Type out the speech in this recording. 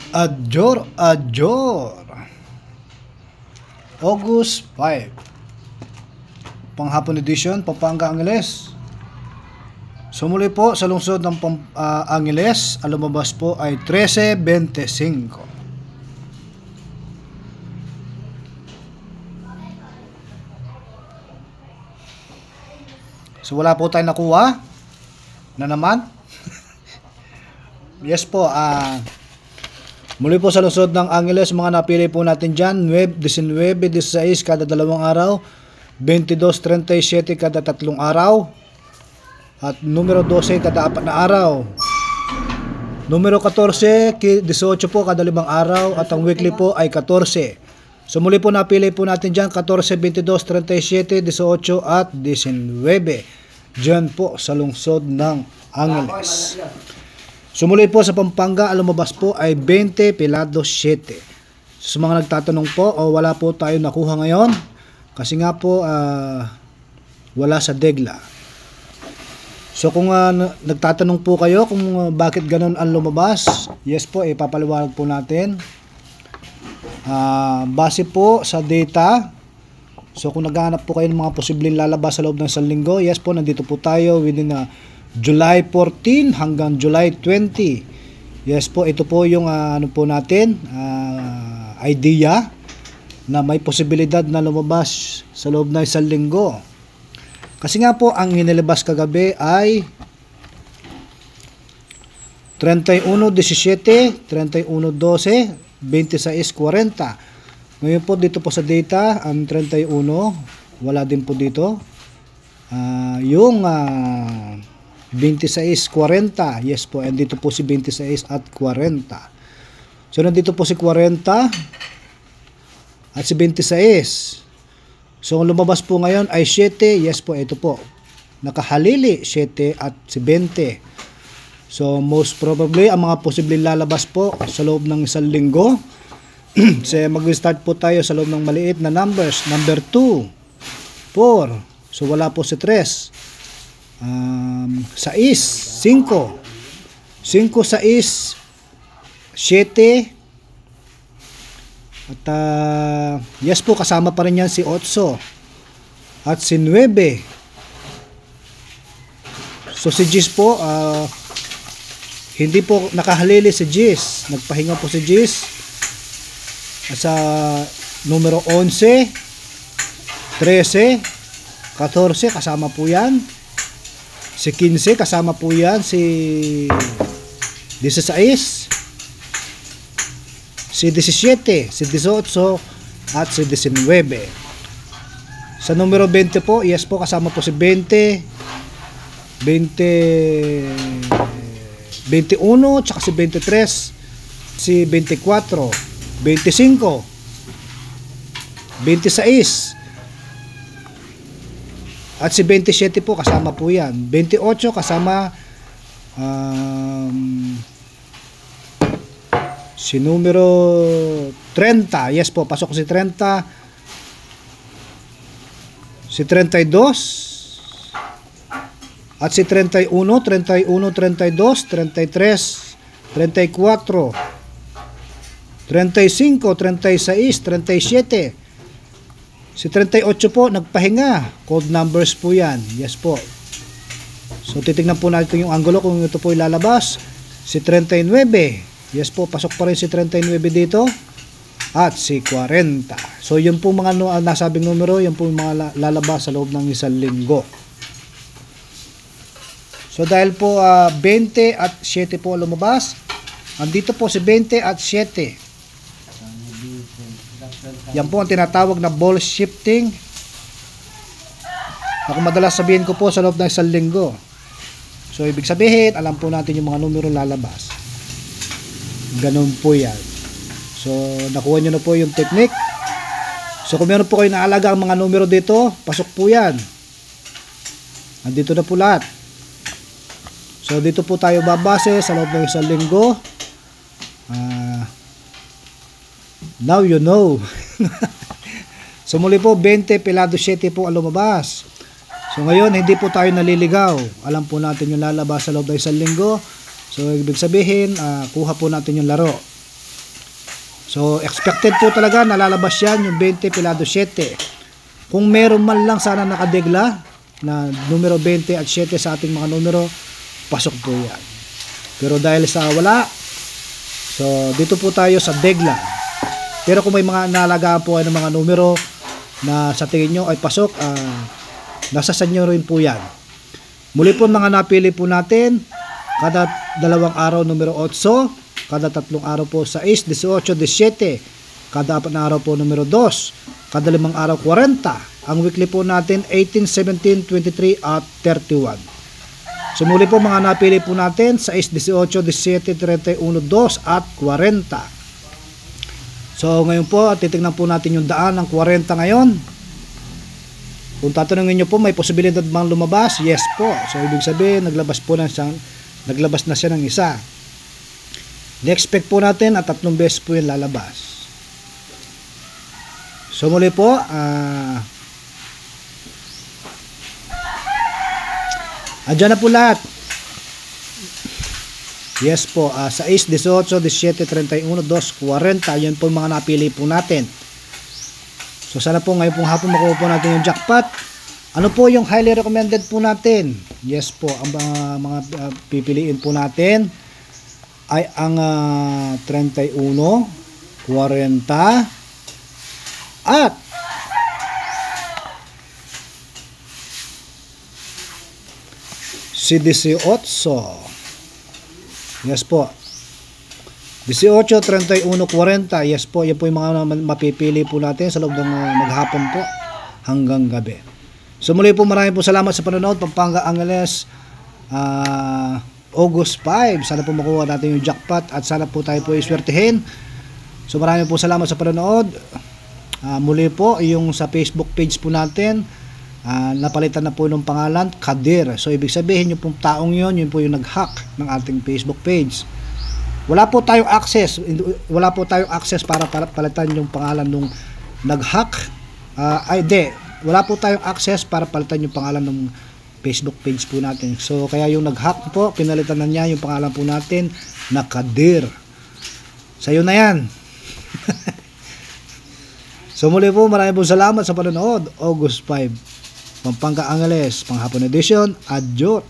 Adjor, adjor. August 5. Panghapon edition, Pampanga, Angeles. So muli po sa lungsod ng Angeles, ang lumabas po ay 13.25. So wala po tayong nakuha na naman. Yes po, muli po sa lungsod ng Angeles, mga napili po natin dyan, 19-16 kada 2 araw, 22-37 kada 3 araw, at numero 12 kada 4 na araw. Numero 14, 18 po kada 5 araw, at ang weekly po ay 14. So muli po napili po natin dyan, 14, 22, 37, 18 at 19. Dyan po sa lungsod ng Angeles. So muli po sa Pampanga, ang lumabas po ay 20 Pilado 7. So, sa mga nagtatanong po, wala po tayo nakuha ngayon. Kasi nga po, wala sa Degla. So kung nagtatanong po kayo kung bakit ganun ang lumabas, yes po, ipapaliwanag po natin. Base po sa data, so kung naghahanap po kayo ng mga posibleng lalabas sa loob ng isang linggo, yes po, nandito po tayo within July 14 hanggang July 20. Yes po, ito po yung ano po natin, idea na may posibilidad na lumabas sa loob ng isang linggo. Kasi nga po, ang inilabas kagabi ay 31-17, 31-12, 26-40. Ngayon po dito po sa data, ang 31, wala din po dito. Yung 26-40, yes po, and dito po si 26 at 40. So nandito po si 40 at si 26. So ang lumabas po ngayon ay 7, yes po, ito po, nakahalili 7 at si 20. So most probably ang mga posibleng lalabas po sa loob ng isang linggo. So mag-start po tayo sa loob ng maliit na numbers. Number 2, 4, so wala po si 3. 6, 5, 6, 7, at yes po, kasama pa rin yan si 8 at si 9. So si Gis po, hindi po nakahalili si Gis, nagpahinga po si Gis. At sa numero 11, 13, 14, kasama po yan. Si 15, kasama po yan. Si 16, si 17, si 18, at si 19. Sa numero 20 po, yes po, kasama po si 20, 21, tsaka si 23, si 24, 25, 26, at si 27 po, kasama po yan. 28, kasama si numero 30. Yes po, pasok si 30. Si 32. At si 31, 31, 32, 33, 34, 35, 36, 37. Si 38 po, nagpahinga. Code numbers po yan. Yes po. So, titignan po natin yung angulo kung ito po ilalabas. Si 39. Yes po, pasok pa rin si 39 dito. At si 40. So, yun po mga nasabing numero, yun po mga lalabas sa loob ng isang linggo. So, dahil po 20 at 7 po lumabas, andito po si 20 at 7. Yan po ang tinatawag na ball shifting. Ako madalas sabihin ko po sa loob ng isang linggo. So, ibig sabihin, alam po natin yung mga numero lalabas. Ganun po yan. So, nakuha nyo na po yung technique. So, kung meron po kayo naalaga ang mga numero dito, pasok po yan. Andito na po lahat. So, dito po tayo babase sa loob ng isang linggo. Now you know. So muli po, 20 Pilado 7 po ang lumabas. So ngayon, hindi po tayo naliligaw. Alam po natin yung lalabas sa loob ng isang linggo. So So ibig sabihin, kuha po natin yung laro. So expected po talaga nalalabas yan yung 20 pilado 7. Kung meron man lang sana nakadegla na numero 20 at 7 sa ating mga numero, pasok po yan. Pero dahil sa wala, so dito po tayo sa degla. Pero kung may mga nalagaan po ay ng mga numero na sa tingin nyo ay pasok, nasa sa inyo rin po yan. Muli po mga napili po natin, kada 2 araw numero 8, kada 3 araw po 6, 18, 17, kada 4 araw po numero 2, kada 5 araw 40. Ang weekly po natin 18, 17, 23 at 31. So muli po mga napili po natin 6, 18, 17, 31, 2 at 40. So ngayon po titingnan po natin yung daan ng 40 ngayon. Kung tatanungin nyo po, may posibilidad bang lumabas? Yes po. So ibig sabihin naglabas na siya ng isa. Ni-expect po natin at 3 beses po yung lalabas. So muli po, andyan na po lahat. Yes po, 6, 18, 17, 31, 2, 40. Yan po mga napili po natin. So sana po ngayon pong hapon makuha po natin yung jackpot. Ano po yung highly recommended po natin? Yes po, ang mga pipiliin po natin ay ang 31, 40 at si 18. Yes po. 18, 31, 40. Yes po, yan po yung mga mapipili po natin sa loob ng maghapon po hanggang gabi. So muli po maraming po salamat sa panonood. Pampanga Angeles, August 5. Sana po makuha natin yung jackpot at sana po tayo po iswertihin. So maraming po salamat sa panonood. Muli po yung sa Facebook page po natin, napalitan na po ng pangalan Kadir. So ibig sabihin yung pong taong yun po yung nag-hack ng ating Facebook page. Wala po tayong access para palitan yung pangalan nung nag-hack. Wala po tayong access para palitan yung pangalan ng Facebook page po natin. So kaya yung nag-hack po, pinalitan na niya yung pangalan po natin na Kadir. Sa'yo na yan. So muli po, maraming po salamat sa panonood. August 5, Pampanga Angeles, panghapon edition. Adjo.